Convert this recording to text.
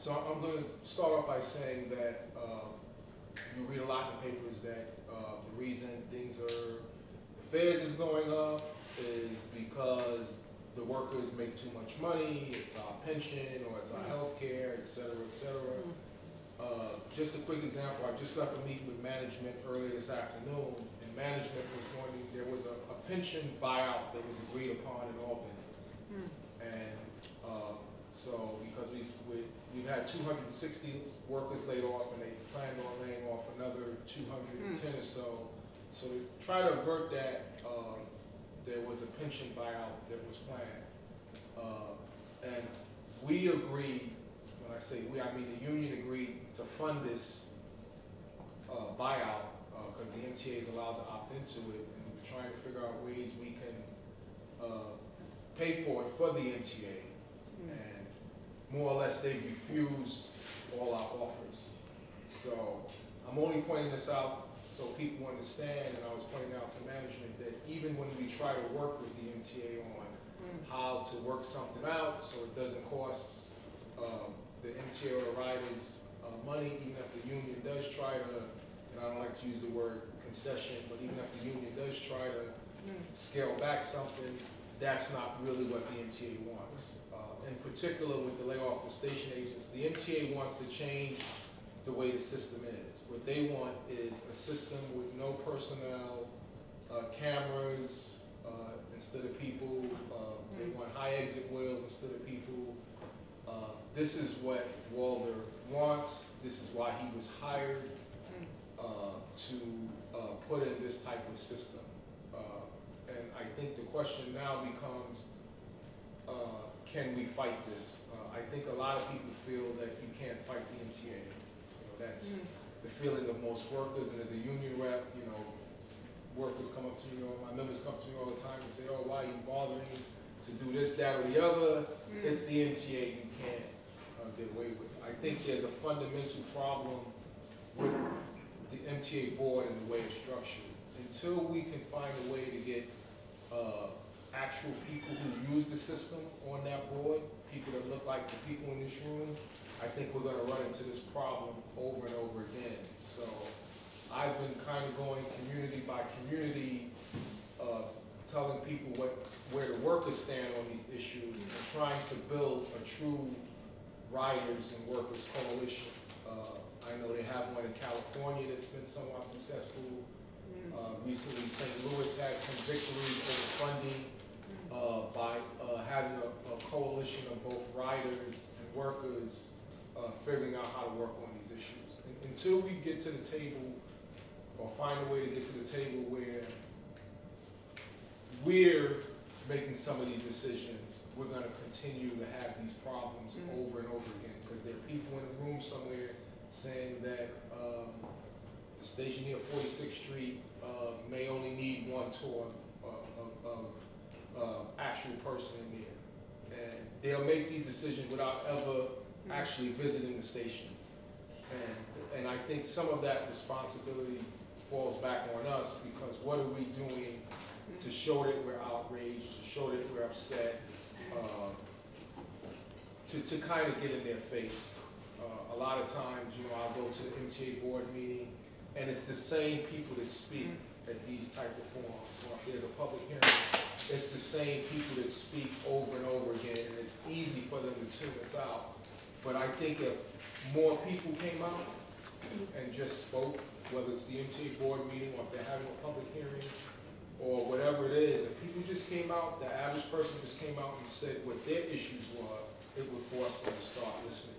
So I'm going to start off by saying that you read a lot in the papers that the reason things are, the fares is going up is because the workers make too much money, it's our pension, or it's our health care, et cetera, et cetera. Just a quick example, I just left a meeting with management earlier this afternoon, and management was there was a pension buyout that was agreed upon in Albany. And so because we've had 260 workers laid off, and they planned on laying off another 210 or so. So to try to avert that, there was a pension buyout that was planned. And we agreed, when I say we, I mean the union agreed to fund this buyout because the MTA is allowed to opt into it, and we're trying to figure out ways we can pay for it for the MTA. And more or less they refused all our offers. So I'm only pointing this out so people understand, and I was pointing out to management that even when we try to work with the MTA on how to work something out so it doesn't cost the MTA or the riders money, even if the union does try to, and I don't like to use the word concession, but even if the union does try to scale back something, that's not really what the MTA wants. In particular with the layoff of station agents, the MTA wants to change the way the system is. What they want is a system with no personnel, cameras instead of people. They want high exit wheels instead of people. This is what Walter wants. This is why he was hired to put in this type of system. And I think the question now becomes, can we fight this? I think a lot of people feel that you can't fight the MTA. That's the feeling of most workers, and as a union rep, workers come up to me, or my members come to me all the time and say, oh, why are you bothering to do this, that, or the other? It's the MTA, you can't get away with it. I think there's a fundamental problem with the MTA board and the way it's structured. Until we can find a way to get actual people who use the system on that board, people that look like the people in this room, I think we're going to run into this problem over and over again. So I've been kind of going community by community, telling people where the workers stand on these issues, and trying to build a true riders and workers coalition. I know they have one in California that's been somewhat successful. Recently, St. Louis had some victories over funding by having a coalition of both riders and workers figuring out how to work on these issues. Until we get to the table, or find a way to get to the table where we're making some of these decisions, we're going to continue to have these problems over and over again, because there are people in the room somewhere saying that the station near 46th Street may only need one tour of actual person in there. And they'll make these decisions without ever actually visiting the station. And I think some of that responsibility falls back on us, because what are we doing to show that we're outraged, to show that we're upset, to kind of get in their face. A lot of times, I'll go to the MTA board meeting, and it's the same people that speak at these type of forums. Or if there's a public hearing, it's the same people that speak over and over again, and it's easy for them to tune us out. But I think if more people came out and just spoke, whether it's the MTA board meeting, or if they're having a public hearing, or whatever it is, if people just came out, the average person just came out and said what their issues were, it would force them to start listening.